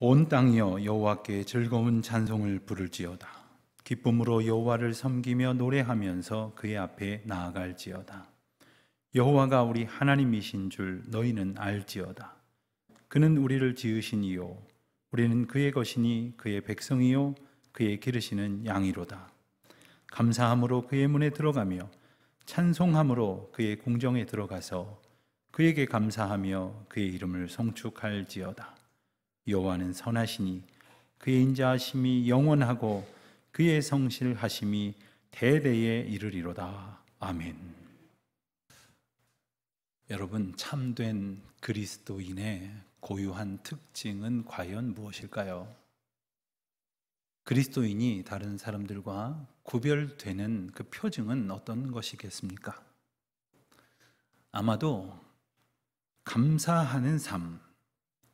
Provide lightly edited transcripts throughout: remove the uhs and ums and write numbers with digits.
온 땅이여 여호와께 즐거운 찬송을 부를지어다. 기쁨으로 여호와를 섬기며 노래하면서 그의 앞에 나아갈지어다. 여호와가 우리 하나님이신 줄 너희는 알지어다. 그는 우리를 지으신 이요 우리는 그의 것이니 그의 백성이요 그의 기르시는 양이로다. 감사함으로 그의 문에 들어가며 찬송함으로 그의 궁정에 들어가서 그에게 감사하며 그의 이름을 송축할지어다. 여호와는 선하시니 그의 인자하심이 영원하고 그의 성실하심이 대대에 이르리로다. 아멘. 여러분, 참된 그리스도인의 고유한 특징은 과연 무엇일까요? 그리스도인이 다른 사람들과 구별되는 그 표징은 어떤 것이겠습니까? 아마도 감사하는 삶,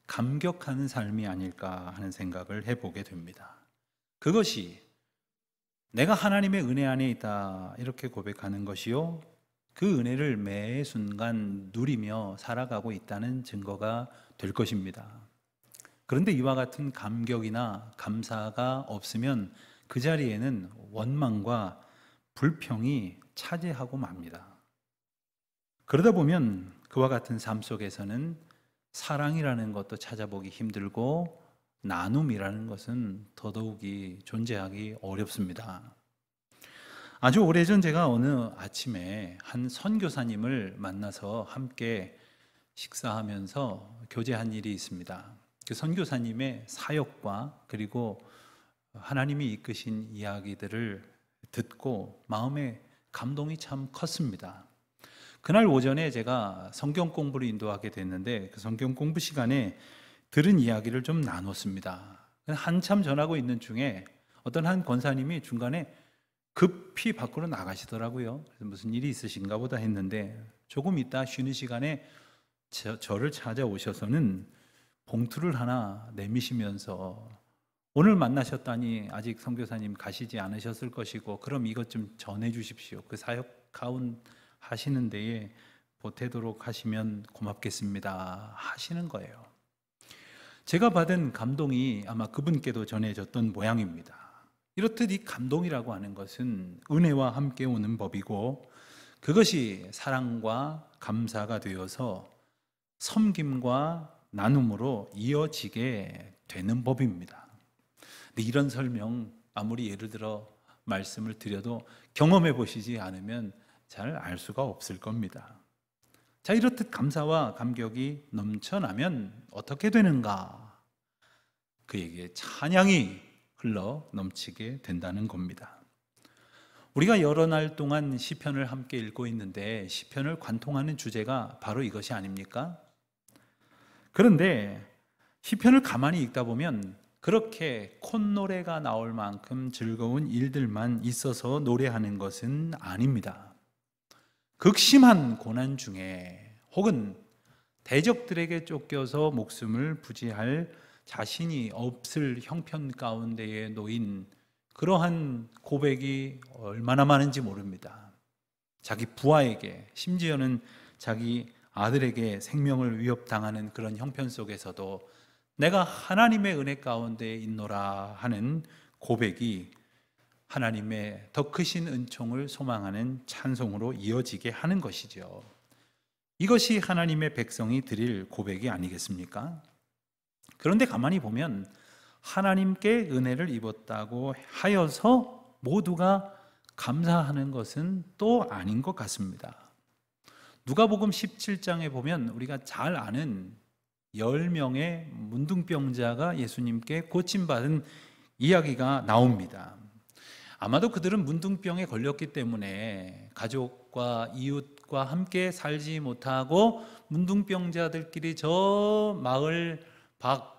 감격하는 삶이 아닐까 하는 생각을 해보게 됩니다. 그것이 내가 하나님의 은혜 안에 있다 이렇게 고백하는 것이요, 그 은혜를 매 순간 누리며 살아가고 있다는 증거가 될 것입니다. 그런데 이와 같은 감격이나 감사가 없으면 그 자리에는 원망과 불평이 차지하고 맙니다. 그러다 보면 그와 같은 삶 속에서는 사랑이라는 것도 찾아보기 힘들고 나눔이라는 것은 더더욱이 존재하기 어렵습니다. 아주 오래전 제가 어느 아침에 한 선교사님을 만나서 함께 식사하면서 교제한 일이 있습니다. 그 선교사님의 사역과 그리고 하나님이 이끄신 이야기들을 듣고 마음에 감동이 참 컸습니다. 그날 오전에 제가 성경 공부를 인도하게 됐는데 그 성경 공부 시간에 들은 이야기를 좀 나눴습니다. 한참 전하고 있는 중에 어떤 한 권사님이 중간에 급히 밖으로 나가시더라고요. 그래서 무슨 일이 있으신가 보다 했는데 조금 있다 쉬는 시간에 저를 찾아오셔서는 봉투를 하나 내미시면서 오늘 만나셨다니 아직 선교사님 가시지 않으셨을 것이고 그럼 이것 좀 전해 주십시오. 그 사역 가운 하시는 데에 보태도록 하시면 고맙겠습니다 하시는 거예요. 제가 받은 감동이 아마 그분께도 전해졌던 모양입니다. 이렇듯 이 감동이라고 하는 것은 은혜와 함께 오는 법이고 그것이 사랑과 감사가 되어서 섬김과 나눔으로 이어지게 되는 법입니다. 근데 이런 설명 아무리 예를 들어 말씀을 드려도 경험해 보시지 않으면 잘 알 수가 없을 겁니다. 자, 이렇듯 감사와 감격이 넘쳐나면 어떻게 되는가? 그에게 찬양이 흘러 넘치게 된다는 겁니다. 우리가 여러 날 동안 시편을 함께 읽고 있는데 시편을 관통하는 주제가 바로 이것이 아닙니까? 그런데 시편을 가만히 읽다 보면 그렇게 콧노래가 나올 만큼 즐거운 일들만 있어서 노래하는 것은 아닙니다. 극심한 고난 중에 혹은 대적들에게 쫓겨서 목숨을 부지할 자신이 없을 형편 가운데에 놓인 그러한 고백이 얼마나 많은지 모릅니다. 자기 부하에게, 심지어는 자기 아들에게 생명을 위협당하는 그런 형편 속에서도 내가 하나님의 은혜 가운데 있노라 하는 고백이 하나님의 더 크신 은총을 소망하는 찬송으로 이어지게 하는 것이죠. 이것이 하나님의 백성이 드릴 고백이 아니겠습니까? 그런데 가만히 보면 하나님께 은혜를 입었다고 하여서 모두가 감사하는 것은 또 아닌 것 같습니다. 누가복음 17장에 보면 우리가 잘 아는 10명의 문둥병자가 예수님께 고침받은 이야기가 나옵니다. 아마도 그들은 문둥병에 걸렸기 때문에 가족과 이웃과 함께 살지 못하고 문둥병자들끼리 저 마을 밖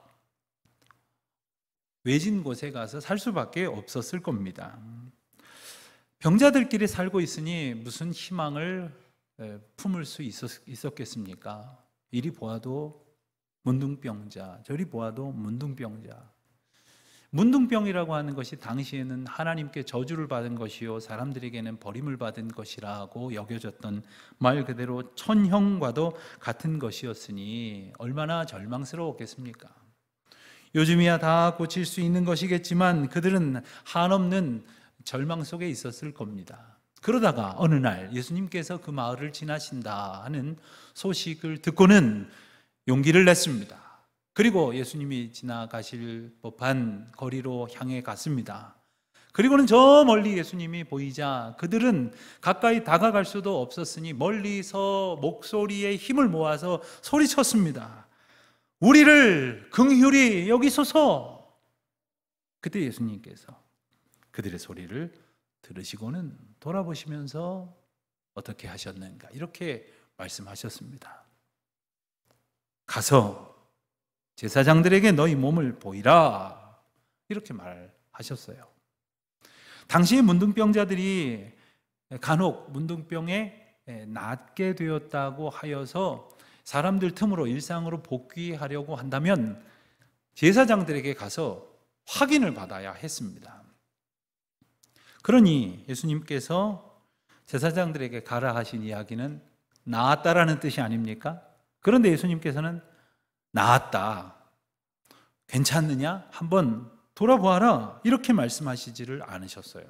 외진 곳에 가서 살 수밖에 없었을 겁니다. 병자들끼리 살고 있으니 무슨 희망을 품을 수 있었겠습니까? 이리 보아도 문둥병자, 저리 보아도 문둥병자. 문둥병이라고 하는 것이 당시에는 하나님께 저주를 받은 것이요 사람들에게는 버림을 받은 것이라고 여겨졌던 말 그대로 천형과도 같은 것이었으니 얼마나 절망스러웠겠습니까? 요즘이야 다 고칠 수 있는 것이겠지만 그들은 한없는 절망 속에 있었을 겁니다. 그러다가 어느 날 예수님께서 그 마을을 지나신다 하는 소식을 듣고는 용기를 냈습니다. 그리고 예수님이 지나가실 법한 거리로 향해 갔습니다. 그리고는 저 멀리 예수님이 보이자 그들은 가까이 다가갈 수도 없었으니 멀리서 목소리에 힘을 모아서 소리쳤습니다. 우리를 긍휼히 여기소서. 그때 예수님께서 그들의 소리를 들으시고는 돌아보시면서 어떻게 하셨는가 이렇게 말씀하셨습니다. 가서 제사장들에게 너희 몸을 보이라 이렇게 말하셨어요. 당시 문둥병자들이 간혹 문둥병에 낫게 되었다고 하여서 사람들 틈으로 일상으로 복귀하려고 한다면 제사장들에게 가서 확인을 받아야 했습니다. 그러니 예수님께서 제사장들에게 가라 하신 이야기는 나았다라는 뜻이 아닙니까? 그런데 예수님께서는 나았다, 괜찮느냐? 한번 돌아보아라 이렇게 말씀하시지를 않으셨어요.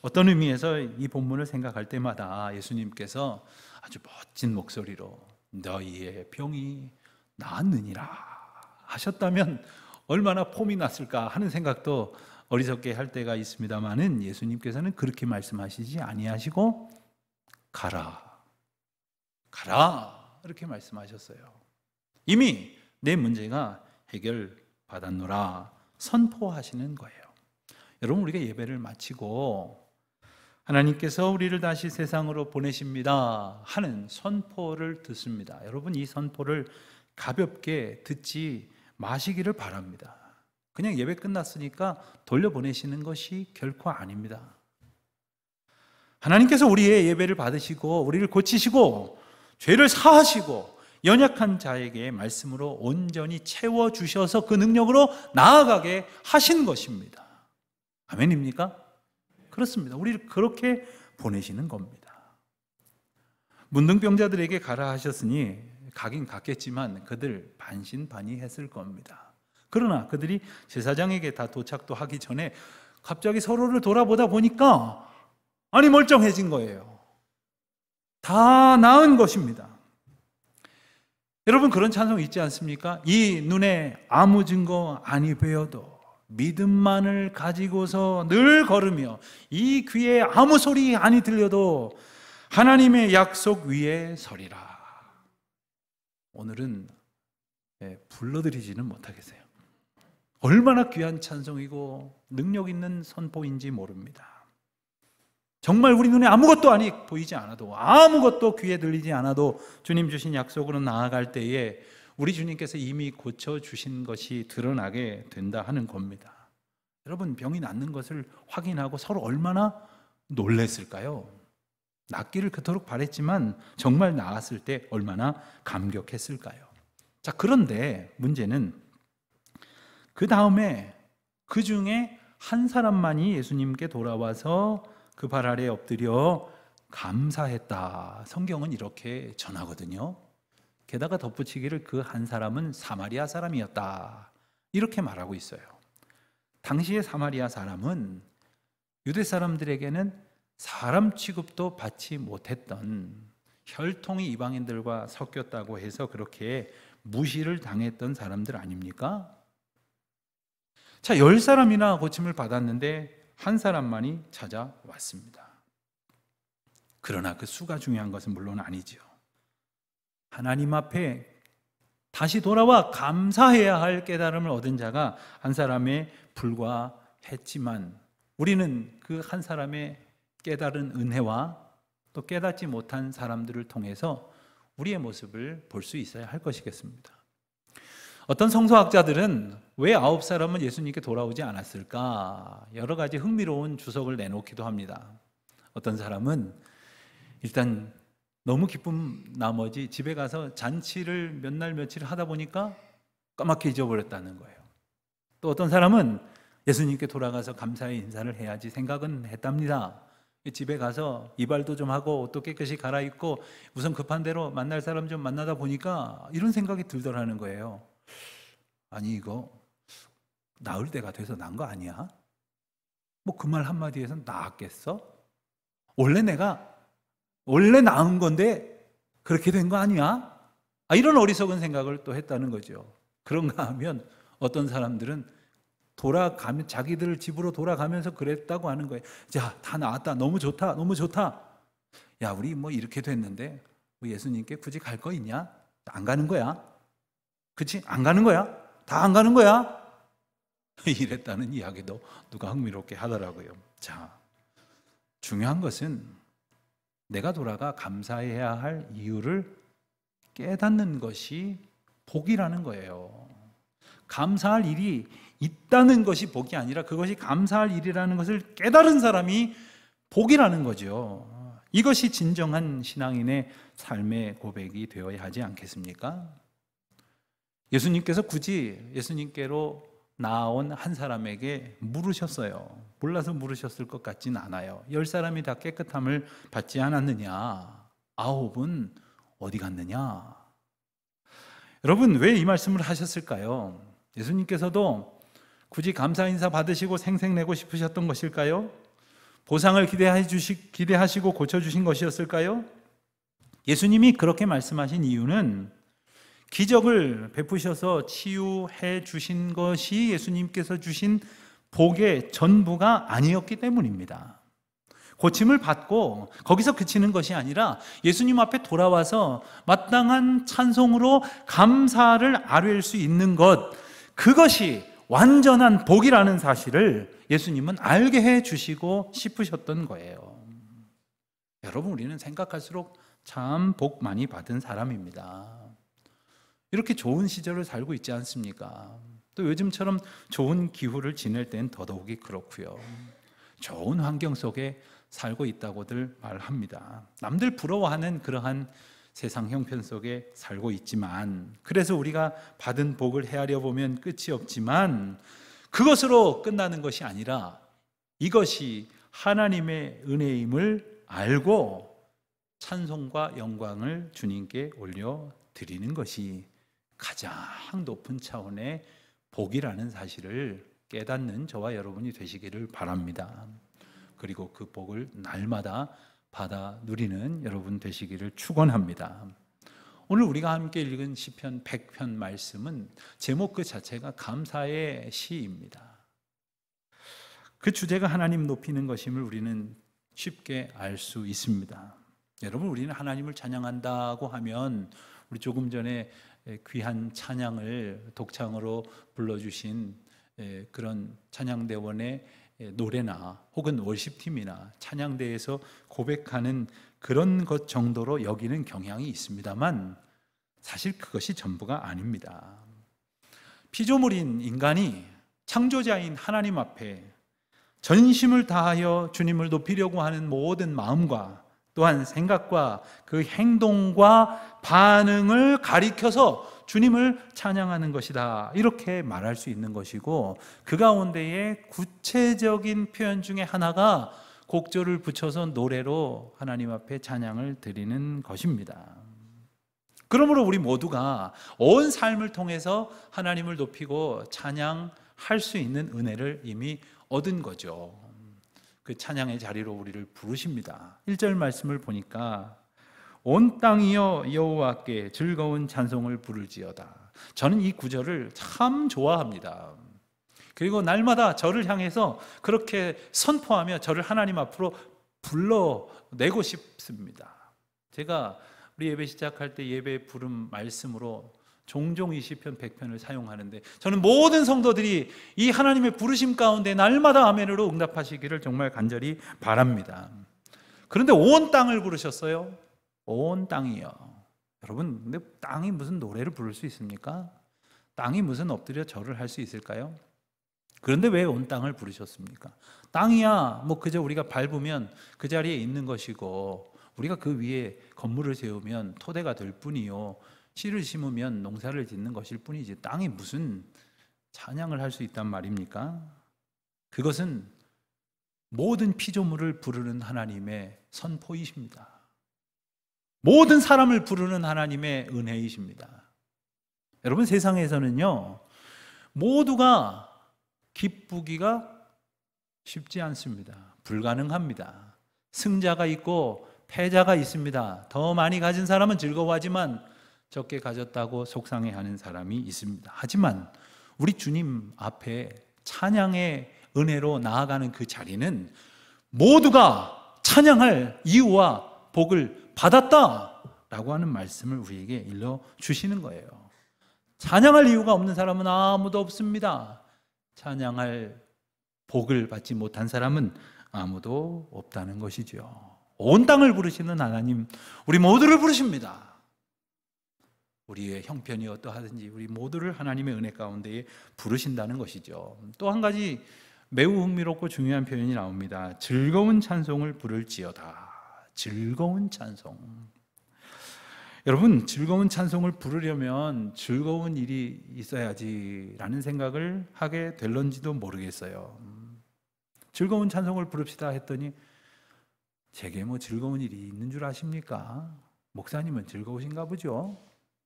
어떤 의미에서 이 본문을 생각할 때마다 예수님께서 아주 멋진 목소리로 너희의 병이 나았느니라 하셨다면 얼마나 폼이 났을까 하는 생각도 어리석게 할 때가 있습니다마는 예수님께서는 그렇게 말씀하시지 아니하시고 가라 이렇게 말씀하셨어요. 이미 내 문제가 해결받았노라 선포하시는 거예요. 여러분, 우리가 예배를 마치고 하나님께서 우리를 다시 세상으로 보내십니다 하는 선포를 듣습니다. 여러분, 이 선포를 가볍게 듣지 마시기를 바랍니다. 그냥 예배 끝났으니까 돌려보내시는 것이 결코 아닙니다. 하나님께서 우리의 예배를 받으시고 우리를 고치시고 죄를 사하시고 연약한 자에게 말씀으로 온전히 채워주셔서 그 능력으로 나아가게 하신 것입니다. 아멘입니까? 그렇습니다. 우리를 그렇게 보내시는 겁니다. 문둥병자들에게 가라 하셨으니 가긴 갔겠지만 그들 반신반의했을 겁니다. 그러나 그들이 제사장에게 다 도착도 하기 전에 갑자기 서로를 돌아보다 보니까 아니 멀쩡해진 거예요. 다 나은 것입니다. 여러분, 그런 찬송 있지 않습니까? 이 눈에 아무 증거 아니 보여도 믿음만을 가지고서 늘 걸으며 이 귀에 아무 소리 아니 들려도 하나님의 약속 위에 서리라. 오늘은 불러드리지는 못하겠어요. 얼마나 귀한 찬송이고 능력 있는 선포인지 모릅니다. 정말 우리 눈에 아무것도 아니 보이지 않아도, 아무것도 귀에 들리지 않아도 주님 주신 약속으로 나아갈 때에 우리 주님께서 이미 고쳐주신 것이 드러나게 된다 하는 겁니다. 여러분, 병이 낫는 것을 확인하고 서로 얼마나 놀랬을까요? 낫기를 그토록 바랬지만 정말 나았을 때 얼마나 감격했을까요? 자, 그런데 문제는 그 다음에 그 중에 한 사람만이 예수님께 돌아와서 그 발 아래에 엎드려 감사했다. 성경은 이렇게 전하거든요. 게다가 덧붙이기를 그 한 사람은 사마리아 사람이었다. 이렇게 말하고 있어요. 당시의 사마리아 사람은 유대 사람들에게는 사람 취급도 받지 못했던, 혈통이 이방인들과 섞였다고 해서 그렇게 무시를 당했던 사람들 아닙니까? 자, 10사람이나 고침을 받았는데 한 사람만이 찾아왔습니다. 그러나 그 수가 중요한 것은 물론 아니죠. 하나님 앞에 다시 돌아와 감사해야 할 깨달음을 얻은 자가 한 사람에 불과했지만 우리는 그 한 사람의 깨달은 은혜와 또 깨닫지 못한 사람들을 통해서 우리의 모습을 볼 수 있어야 할 것이겠습니다. 어떤 성서학자들은 왜 9사람은 예수님께 돌아오지 않았을까? 여러 가지 흥미로운 주석을 내놓기도 합니다. 어떤 사람은 일단 너무 기쁨 나머지 집에 가서 잔치를 몇 날 며칠 하다 보니까 까맣게 잊어버렸다는 거예요. 또 어떤 사람은 예수님께 돌아가서 감사의 인사를 해야지 생각은 했답니다. 집에 가서 이발도 좀 하고 옷도 깨끗이 갈아입고 우선 급한 대로 만날 사람 좀 만나다 보니까 이런 생각이 들더라는 거예요. 아니, 이거 나을 때가 돼서 난 거 아니야? 뭐 그 말 한마디에서 나았겠어? 원래 낳은 건데 그렇게 된 거 아니야? 이런 어리석은 생각을 또 했다는 거죠. 그런가 하면 어떤 사람들은 자기들 집으로 돌아가면서 그랬다고 하는 거예요. 자, 다 나왔다. 너무 좋다. 너무 좋다. 야, 우리 뭐 이렇게 됐는데 뭐 예수님께 굳이 갈 거 있냐? 안 가는 거야. 그치? 안 가는 거야. 다 안 가는 거야. 이랬다는 이야기도 누가 흥미롭게 하더라고요. 자, 중요한 것은 내가 돌아가 감사해야 할 이유를 깨닫는 것이 복이라는 거예요. 감사할 일이 있다는 것이 복이 아니라 그것이 감사할 일이라는 것을 깨달은 사람이 복이라는 거죠. 이것이 진정한 신앙인의 삶의 고백이 되어야 하지 않겠습니까? 예수님께서 굳이 예수님께로 나온 한 사람에게 물으셨어요. 몰라서 물으셨을 것 같진 않아요. 10사람이 다 깨끗함을 받지 않았느냐? 9은 어디 갔느냐? 여러분, 왜 이 말씀을 하셨을까요? 예수님께서도 굳이 감사 인사 받으시고 생색내고 싶으셨던 것일까요? 보상을 기대하시고 고쳐주신 것이었을까요? 예수님이 그렇게 말씀하신 이유는 기적을 베푸셔서 치유해 주신 것이 예수님께서 주신 복의 전부가 아니었기 때문입니다. 고침을 받고 거기서 그치는 것이 아니라 예수님 앞에 돌아와서 마땅한 찬송으로 감사를 아뢰일 수 있는 것, 그것이 완전한 복이라는 사실을 예수님은 알게 해 주시고 싶으셨던 거예요. 여러분, 우리는 생각할수록 참 복 많이 받은 사람입니다. 이렇게 좋은 시절을 살고 있지 않습니까? 또 요즘처럼 좋은 기후를 지낼 땐 더더욱이 그렇고요. 좋은 환경 속에 살고 있다고들 말합니다. 남들 부러워하는 그러한 세상 형편 속에 살고 있지만, 그래서 우리가 받은 복을 헤아려 보면 끝이 없지만 그것으로 끝나는 것이 아니라 이것이 하나님의 은혜임을 알고 찬송과 영광을 주님께 올려드리는 것이 가장 높은 차원의 복이라는 사실을 깨닫는 저와 여러분이 되시기를 바랍니다. 그리고 그 복을 날마다 받아 누리는 여러분 되시기를 축원합니다. 오늘 우리가 함께 읽은 시편 100편 말씀은 제목 그 자체가 감사의 시입니다. 그 주제가 하나님 높이는 것임을 우리는 쉽게 알 수 있습니다. 여러분, 우리는 하나님을 찬양한다고 하면 우리 조금 전에 귀한 찬양을 독창으로 불러주신 그런 찬양대원의 노래나 혹은 월십팀이나 찬양대에서 고백하는 그런 것 정도로 여기는 경향이 있습니다만 사실 그것이 전부가 아닙니다. 피조물인 인간이 창조자인 하나님 앞에 전심을 다하여 주님을 높이려고 하는 모든 마음과 또한 생각과 그 행동과 반응을 가리켜서 주님을 찬양하는 것이다, 이렇게 말할 수 있는 것이고, 그 가운데에 구체적인 표현 중에 하나가 곡조를 붙여서 노래로 하나님 앞에 찬양을 드리는 것입니다. 그러므로 우리 모두가 온 삶을 통해서 하나님을 높이고 찬양할 수 있는 은혜를 이미 얻은 거죠. 그 찬양의 자리로 우리를 부르십니다. 1절 말씀을 보니까 온 땅이여 여호와께 즐거운 찬송을 부를지어다. 저는 이 구절을 참 좋아합니다. 그리고 날마다 저를 향해서 그렇게 선포하며 저를 하나님 앞으로 불러내고 싶습니다. 제가 우리 예배 시작할 때 예배 부름 말씀으로 종종 이 시편 100편을 사용하는데, 저는 모든 성도들이 이 하나님의 부르심 가운데 날마다 아멘으로 응답하시기를 정말 간절히 바랍니다. 그런데 온 땅을 부르셨어요. 온 땅이요. 여러분, 근데 땅이 무슨 노래를 부를 수 있습니까? 땅이 무슨 엎드려 절을 할 수 있을까요? 그런데 왜 온 땅을 부르셨습니까? 땅이야 뭐 그저 우리가 밟으면 그 자리에 있는 것이고, 우리가 그 위에 건물을 세우면 토대가 될 뿐이요, 씨를 심으면 농사를 짓는 것일 뿐이지 땅이 무슨 찬양을 할 수 있단 말입니까? 그것은 모든 피조물을 부르는 하나님의 선포이십니다. 모든 사람을 부르는 하나님의 은혜이십니다. 여러분, 세상에서는요 모두가 기쁘기가 쉽지 않습니다. 불가능합니다. 승자가 있고 패자가 있습니다. 더 많이 가진 사람은 즐거워하지만 적게 가졌다고 속상해하는 사람이 있습니다. 하지만 우리 주님 앞에 찬양의 은혜로 나아가는 그 자리는 모두가 찬양할 이유와 복을 받았다라고 하는 말씀을 우리에게 일러주시는 거예요. 찬양할 이유가 없는 사람은 아무도 없습니다. 찬양할 복을 받지 못한 사람은 아무도 없다는 것이죠. 온 땅을 부르시는 하나님, 우리 모두를 부르십니다. 우리의 형편이 어떠하든지 우리 모두를 하나님의 은혜 가운데에 부르신다는 것이죠. 또 한 가지 매우 흥미롭고 중요한 표현이 나옵니다. 즐거운 찬송을 부를지어다. 즐거운 찬송. 여러분, 즐거운 찬송을 부르려면 즐거운 일이 있어야지라는 생각을 하게 될런지도 모르겠어요. 즐거운 찬송을 부릅시다 했더니 제게 뭐 즐거운 일이 있는 줄 아십니까? 목사님은 즐거우신가 보죠?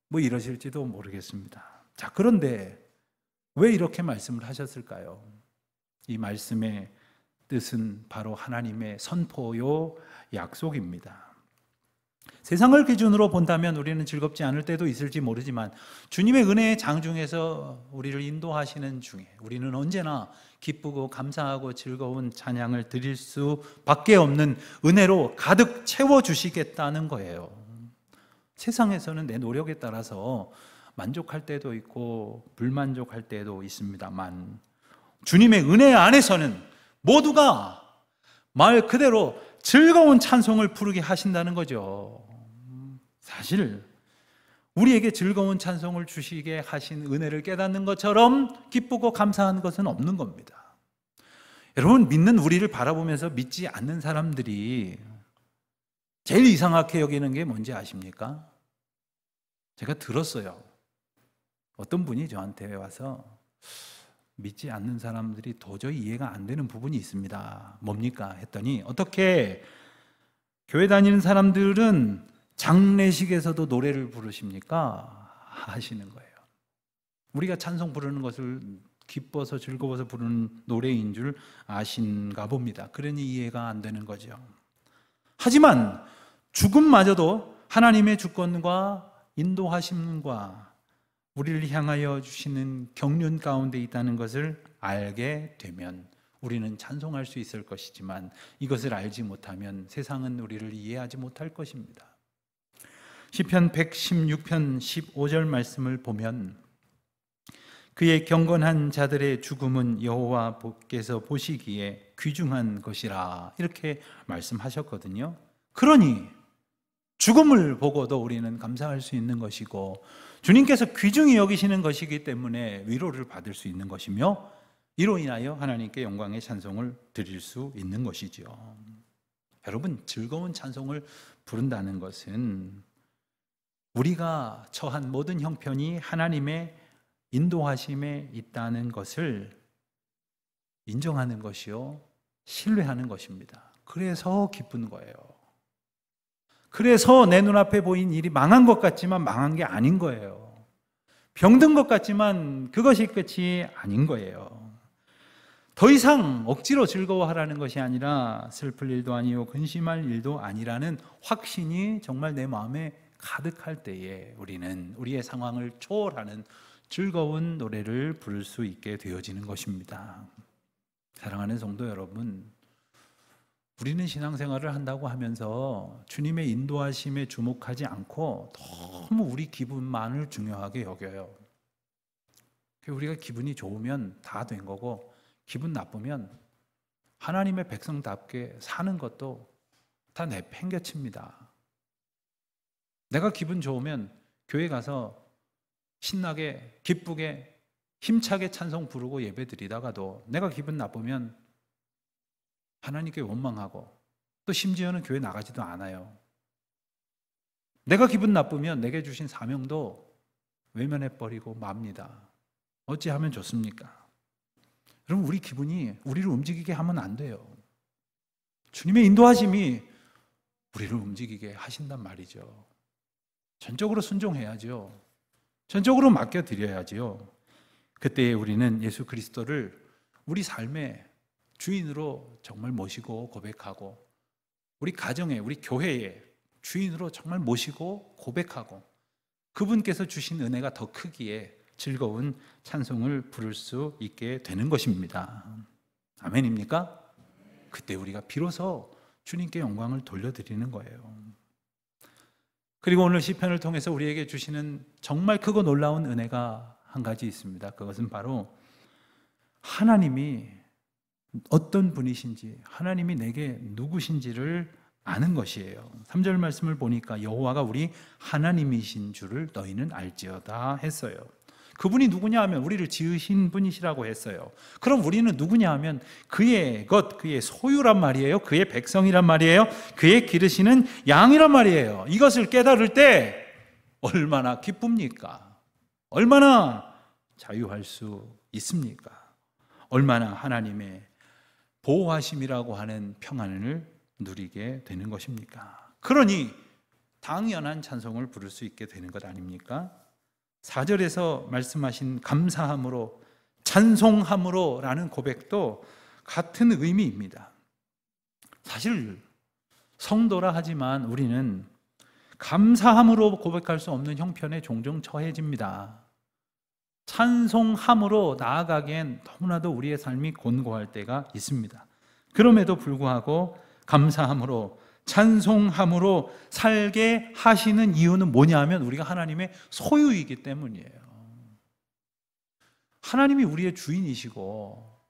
뭐 이러실지도 모르겠습니다. 자, 그런데 왜 이렇게 말씀을 하셨을까요? 이 말씀의 뜻은 바로 하나님의 선포요 약속입니다. 세상을 기준으로 본다면 우리는 즐겁지 않을 때도 있을지 모르지만 주님의 은혜의 장중에서 우리를 인도하시는 중에 우리는 언제나 기쁘고 감사하고 즐거운 찬양을 드릴 수밖에 없는 은혜로 가득 채워주시겠다는 거예요. 세상에서는 내 노력에 따라서 만족할 때도 있고 불만족할 때도 있습니다만 주님의 은혜 안에서는 모두가 말 그대로 즐거운 찬송을 부르게 하신다는 거죠. 사실 우리에게 즐거운 찬송을 주시게 하신 은혜를 깨닫는 것처럼 기쁘고 감사한 것은 없는 겁니다. 여러분, 믿는 우리를 바라보면서 믿지 않는 사람들이 제일 이상하게 여기는 게 뭔지 아십니까? 제가 들었어요. 어떤 분이 저한테 와서 믿지 않는 사람들이 도저히 이해가 안 되는 부분이 있습니다. 뭡니까? 했더니 어떻게 교회 다니는 사람들은 장례식에서도 노래를 부르십니까? 하시는 거예요. 우리가 찬송 부르는 것을 기뻐서 즐거워서 부르는 노래인 줄 아신가 봅니다. 그러니 이해가 안 되는 거죠. 하지만 죽음마저도 하나님의 주권과 인도하심과 우리를 향하여 주시는 경륜 가운데 있다는 것을 알게 되면 우리는 찬송할 수 있을 것이지만 이것을 알지 못하면 세상은 우리를 이해하지 못할 것입니다. 시편 116편 15절 말씀을 보면 그의 경건한 자들의 죽음은 여호와께서 보시기에 귀중한 것이라 이렇게 말씀하셨거든요. 그러니 죽음을 보고도 우리는 감사할 수 있는 것이고 주님께서 귀중히 여기시는 것이기 때문에 위로를 받을 수 있는 것이며 이로 인하여 하나님께 영광의 찬송을 드릴 수 있는 것이죠. 여러분, 즐거운 찬송을 부른다는 것은 우리가 처한 모든 형편이 하나님의 인도하심에 있다는 것을 인정하는 것이요 신뢰하는 것입니다. 그래서 기쁜 거예요. 그래서 내 눈앞에 보인 일이 망한 것 같지만 망한 게 아닌 거예요. 병든 것 같지만 그것이 끝이 아닌 거예요. 더 이상 억지로 즐거워하라는 것이 아니라 슬플 일도 아니요 근심할 일도 아니라는 확신이 정말 내 마음에 가득할 때에 우리는 우리의 상황을 초월하는 즐거운 노래를 부를 수 있게 되어지는 것입니다. 사랑하는 성도 여러분, 우리는 신앙생활을 한다고 하면서 주님의 인도하심에 주목하지 않고 너무 우리 기분만을 중요하게 여겨요. 우리가 기분이 좋으면 다 된 거고 기분 나쁘면 하나님의 백성답게 사는 것도 다 내팽개칩니다. 내가 기분 좋으면 교회 가서 신나게 기쁘게 힘차게 찬송 부르고 예배 드리다가도 내가 기분 나쁘면 하나님께 원망하고 또 심지어는 교회 나가지도 않아요. 내가 기분 나쁘면 내게 주신 사명도 외면해버리고 맙니다. 어찌하면 좋습니까? 여러분, 우리 기분이 우리를 움직이게 하면 안 돼요. 주님의 인도하심이 우리를 움직이게 하신단 말이죠. 전적으로 순종해야죠. 전적으로 맡겨드려야죠. 그때 우리는 예수 그리스도를 우리 삶의 주인으로 정말 모시고 고백하고, 우리 가정에, 우리 교회에 주인으로 정말 모시고 고백하고, 그분께서 주신 은혜가 더 크기에 즐거운 찬송을 부를 수 있게 되는 것입니다. 아멘입니까? 그때 우리가 비로소 주님께 영광을 돌려드리는 거예요. 그리고 오늘 시편을 통해서 우리에게 주시는 정말 크고 놀라운 은혜가 한 가지 있습니다. 그것은 바로 하나님이 어떤 분이신지, 하나님이 내게 누구신지를 아는 것이에요. 3절 말씀을 보니까 여호와가 우리 하나님이신 줄을 너희는 알지어다 했어요. 그분이 누구냐 하면 우리를 지으신 분이시라고 했어요. 그럼 우리는 누구냐 하면 그의 것, 그의 소유란 말이에요. 그의 백성이란 말이에요. 그의 기르시는 양이란 말이에요. 이것을 깨달을 때 얼마나 기쁩니까? 얼마나 자유할 수 있습니까? 얼마나 하나님의 보호하심이라고 하는 평안을 누리게 되는 것입니까? 그러니 당연한 찬송을 부를 수 있게 되는 것 아닙니까? 4절에서 말씀하신 감사함으로, 찬송함으로 라는 고백도 같은 의미입니다. 사실 성도라 하지만 우리는 감사함으로 고백할 수 없는 형편에 종종 처해집니다. 찬송함으로 나아가기엔 너무나도 우리의 삶이 곤고할 때가 있습니다. 그럼에도 불구하고 감사함으로, 찬송함으로 살게 하시는 이유는 뭐냐 하면 우리가 하나님의 소유이기 때문이에요. 하나님이 우리의 주인이시고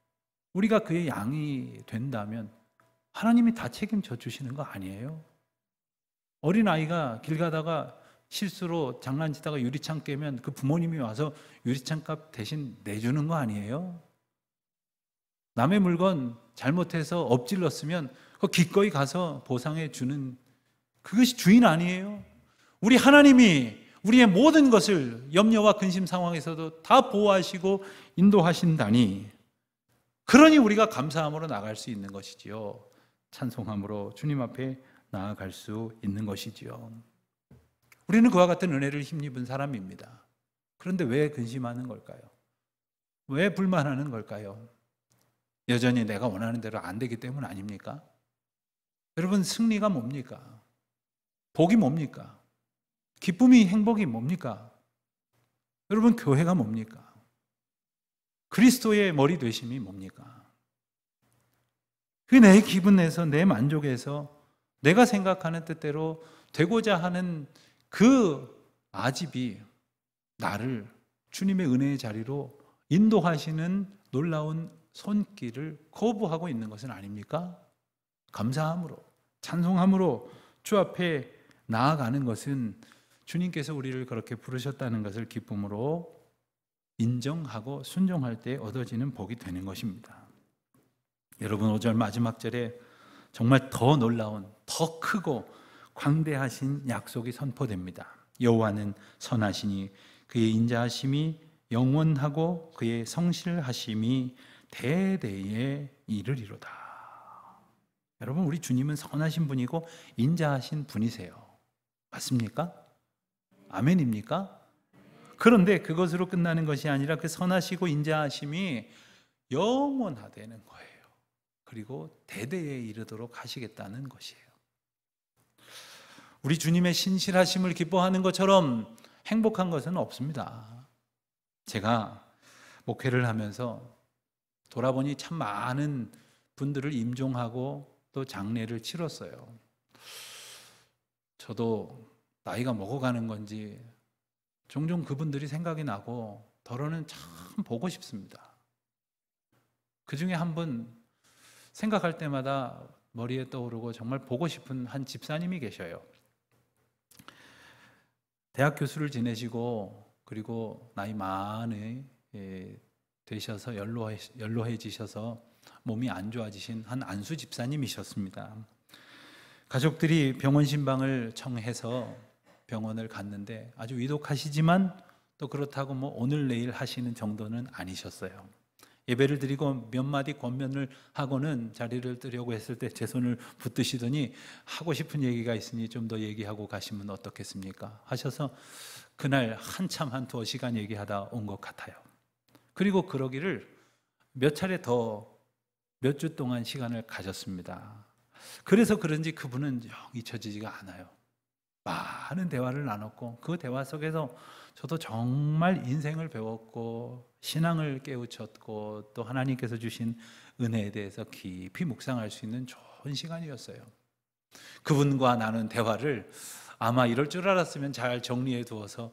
우리가 그의 양이 된다면 하나님이 다 책임져 주시는 거 아니에요? 어린아이가 길 가다가 실수로 장난치다가 유리창 깨면 그 부모님이 와서 유리창 값 대신 내주는 거 아니에요? 남의 물건 잘못해서 엎질렀으면 기꺼이 가서 보상해 주는, 그것이 주인 아니에요? 우리 하나님이 우리의 모든 것을 염려와 근심 상황에서도 다 보호하시고 인도하신다니, 그러니 우리가 감사함으로 나아갈 수 있는 것이지요. 찬송함으로 주님 앞에 나아갈 수 있는 것이지요. 우리는 그와 같은 은혜를 힘입은 사람입니다. 그런데 왜 근심하는 걸까요? 왜 불만하는 걸까요? 여전히 내가 원하는 대로 안 되기 때문 아닙니까? 여러분, 승리가 뭡니까? 복이 뭡니까? 기쁨이, 행복이 뭡니까? 여러분, 교회가 뭡니까? 그리스도의 머리 되심이 뭡니까? 그 내 기분에서, 내 만족에서 내가 생각하는 뜻대로 되고자 하는 그 아집이 나를 주님의 은혜의 자리로 인도하시는 놀라운 손길을 거부하고 있는 것은 아닙니까? 감사함으로, 찬송함으로 주 앞에 나아가는 것은 주님께서 우리를 그렇게 부르셨다는 것을 기쁨으로 인정하고 순종할 때 얻어지는 복이 되는 것입니다. 여러분, 5절 마지막 절에 정말 더 놀라운, 더 크고 광대하신 약속이 선포됩니다. 여호와는 선하시니 그의 인자하심이 영원하고 그의 성실하심이 대대에 이르리로다. 여러분, 우리 주님은 선하신 분이고 인자하신 분이세요. 맞습니까? 아멘입니까? 그런데 그것으로 끝나는 것이 아니라 그 선하시고 인자하심이 영원하다는 거예요. 그리고 대대에 이르도록 하시겠다는 것이에요. 우리 주님의 신실하심을 기뻐하는 것처럼 행복한 것은 없습니다. 제가 목회를 하면서 돌아보니 참 많은 분들을 임종하고 또 장례를 치렀어요. 저도 나이가 먹어가는 건지 종종 그분들이 생각이 나고 더러는 참 보고 싶습니다. 그 중에 한 분 생각할 때마다 머리에 떠오르고 정말 보고 싶은 한 집사님이 계셔요. 대학 교수를 지내시고 그리고 나이 많이 되셔서 연로해지셔서 몸이 안 좋아지신 한 안수 집사님이셨습니다. 가족들이 병원 신방을 청해서 병원을 갔는데 아주 위독하시지만 또 그렇다고 뭐 오늘 내일 하시는 정도는 아니셨어요. 예배를 드리고 몇 마디 권면을 하고는 자리를 뜨려고 했을 때 제 손을 붙드시더니 하고 싶은 얘기가 있으니 좀 더 얘기하고 가시면 어떻겠습니까? 하셔서 그날 한참 한 2시간 얘기하다 온 것 같아요. 그리고 그러기를 몇 차례 더 몇 주 동안 시간을 가졌습니다. 그래서 그런지 그분은 영 잊혀지지가 않아요. 많은 대화를 나눴고 그 대화 속에서 저도 정말 인생을 배웠고 신앙을 깨우쳤고 또 하나님께서 주신 은혜에 대해서 깊이 묵상할 수 있는 좋은 시간이었어요. 그분과 나눈 대화를 아마 이럴 줄 알았으면 잘 정리해 두어서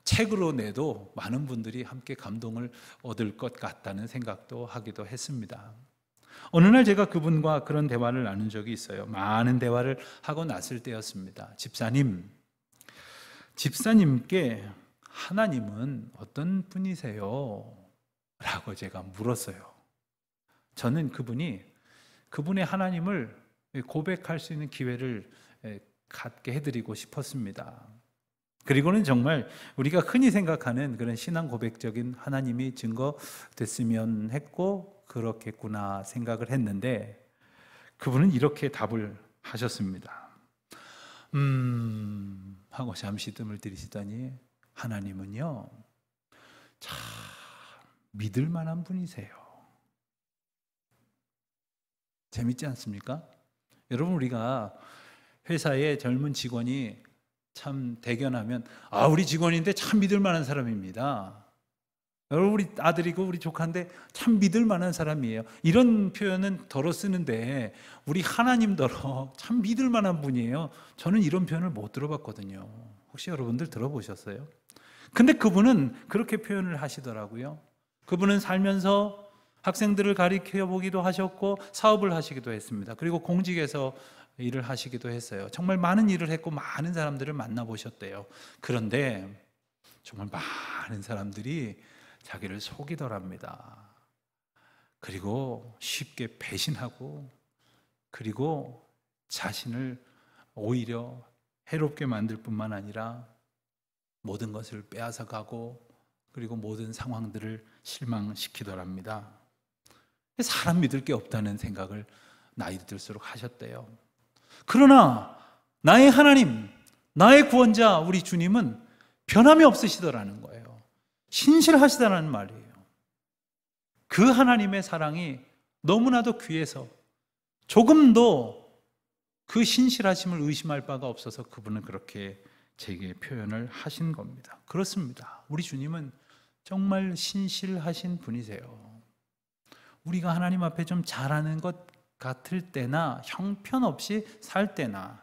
책으로 내도 많은 분들이 함께 감동을 얻을 것 같다는 생각도 하기도 했습니다. 어느 날 제가 그분과 그런 대화를 나눈 적이 있어요. 많은 대화를 하고 났을 때였습니다. 집사님께 하나님은 어떤 분이세요? 라고 제가 물었어요. 저는 그분의 하나님을 고백할 수 있는 기회를 갖게 해드리고 싶었습니다. 그리고는 정말 우리가 흔히 생각하는 그런 신앙 고백적인 하나님이 증거됐으면 했고 그렇겠구나 생각을 했는데 그분은 이렇게 답을 하셨습니다. 하고 잠시 뜸을 들이시더니 하나님은요 참 믿을 만한 분이세요. 재밌지 않습니까? 여러분, 우리가 회사에 젊은 직원이 참 대견하면 우리 직원인데 참 믿을 만한 사람입니다. 여러분, 우리 아들이고 우리 조카인데 참 믿을 만한 사람이에요. 이런 표현은 덜어 쓰는데 우리 하나님더러 참 믿을 만한 분이에요. 저는 이런 표현을 못 들어봤거든요. 혹시 여러분들 들어보셨어요? 근데 그분은 그렇게 표현을 하시더라고요. 그분은 살면서 학생들을 가르쳐 보기도 하셨고 사업을 하시기도 했습니다. 그리고 공직에서 일을 하시기도 했어요. 정말 많은 일을 했고 많은 사람들을 만나보셨대요. 그런데 정말 많은 사람들이 자기를 속이더랍니다. 그리고 쉽게 배신하고 그리고 자신을 오히려 해롭게 만들 뿐만 아니라 모든 것을 빼앗아 가고 그리고 모든 상황들을 실망시키더랍니다. 사람 믿을 게 없다는 생각을 나이 들수록 하셨대요. 그러나 나의 하나님, 나의 구원자 우리 주님은 변함이 없으시더라는 거예요. 신실하시다는 말이에요. 그 하나님의 사랑이 너무나도 귀해서 조금도 그 신실하심을 의심할 바가 없어서 그분은 그렇게 제게 표현을 하신 겁니다. 그렇습니다. 우리 주님은 정말 신실하신 분이세요. 우리가 하나님 앞에 좀 잘하는 것 같을 때나 형편없이 살 때나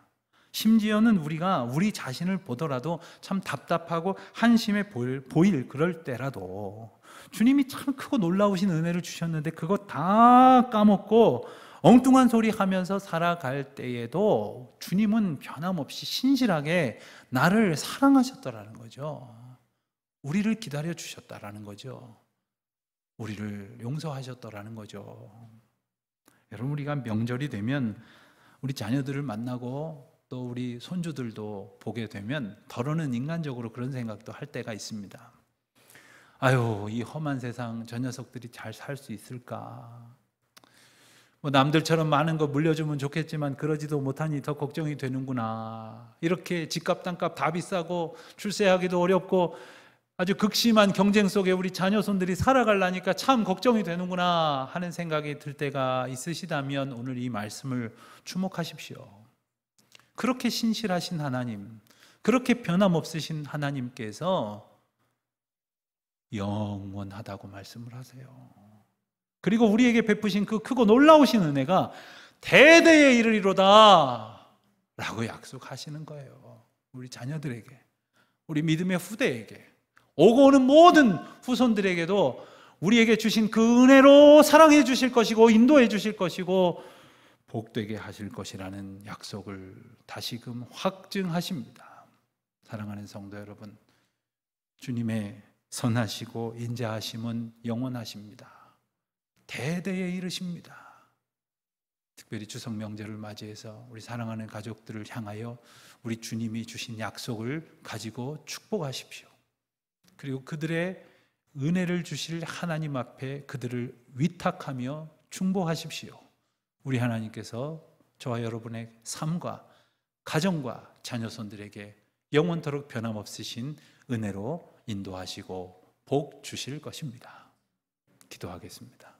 심지어는 우리가 우리 자신을 보더라도 참 답답하고 한심해 보일 그럴 때라도 주님이 참 크고 놀라우신 은혜를 주셨는데 그거 다 까먹고 엉뚱한 소리 하면서 살아갈 때에도 주님은 변함없이 신실하게 나를 사랑하셨다라는 거죠. 우리를 기다려 주셨다라는 거죠. 우리를 용서하셨다라는 거죠. 여러분, 우리가 명절이 되면 우리 자녀들을 만나고 또 우리 손주들도 보게 되면 더러는 인간적으로 그런 생각도 할 때가 있습니다. 아유, 이 험한 세상 저 녀석들이 잘 살 수 있을까? 남들처럼 많은 거 물려주면 좋겠지만 그러지도 못하니 더 걱정이 되는구나. 이렇게 집값 땅값 다 비싸고 출세하기도 어렵고 아주 극심한 경쟁 속에 우리 자녀손들이 살아가려니까 참 걱정이 되는구나 하는 생각이 들 때가 있으시다면 오늘 이 말씀을 주목하십시오. 그렇게 신실하신 하나님, 그렇게 변함없으신 하나님께서 영원하다고 말씀을 하세요. 그리고 우리에게 베푸신 그 크고 놀라우신 은혜가 대대에 이르리로다 라고 약속하시는 거예요. 우리 자녀들에게, 우리 믿음의 후대에게, 오고 오는 모든 후손들에게도 우리에게 주신 그 은혜로 사랑해 주실 것이고 인도해 주실 것이고 복되게 하실 것이라는 약속을 다시금 확증하십니다. 사랑하는 성도 여러분, 주님의 선하시고 인자하심은 영원하십니다. 대대에 이르십니다. 특별히 추석 명절을 맞이해서 우리 사랑하는 가족들을 향하여 우리 주님이 주신 약속을 가지고 축복하십시오. 그리고 그들의 은혜를 주실 하나님 앞에 그들을 위탁하며 중보하십시오. 우리 하나님께서 저와 여러분의 삶과 가정과 자녀손들에게 영원토록 변함없으신 은혜로 인도하시고 복 주실 것입니다. 기도하겠습니다.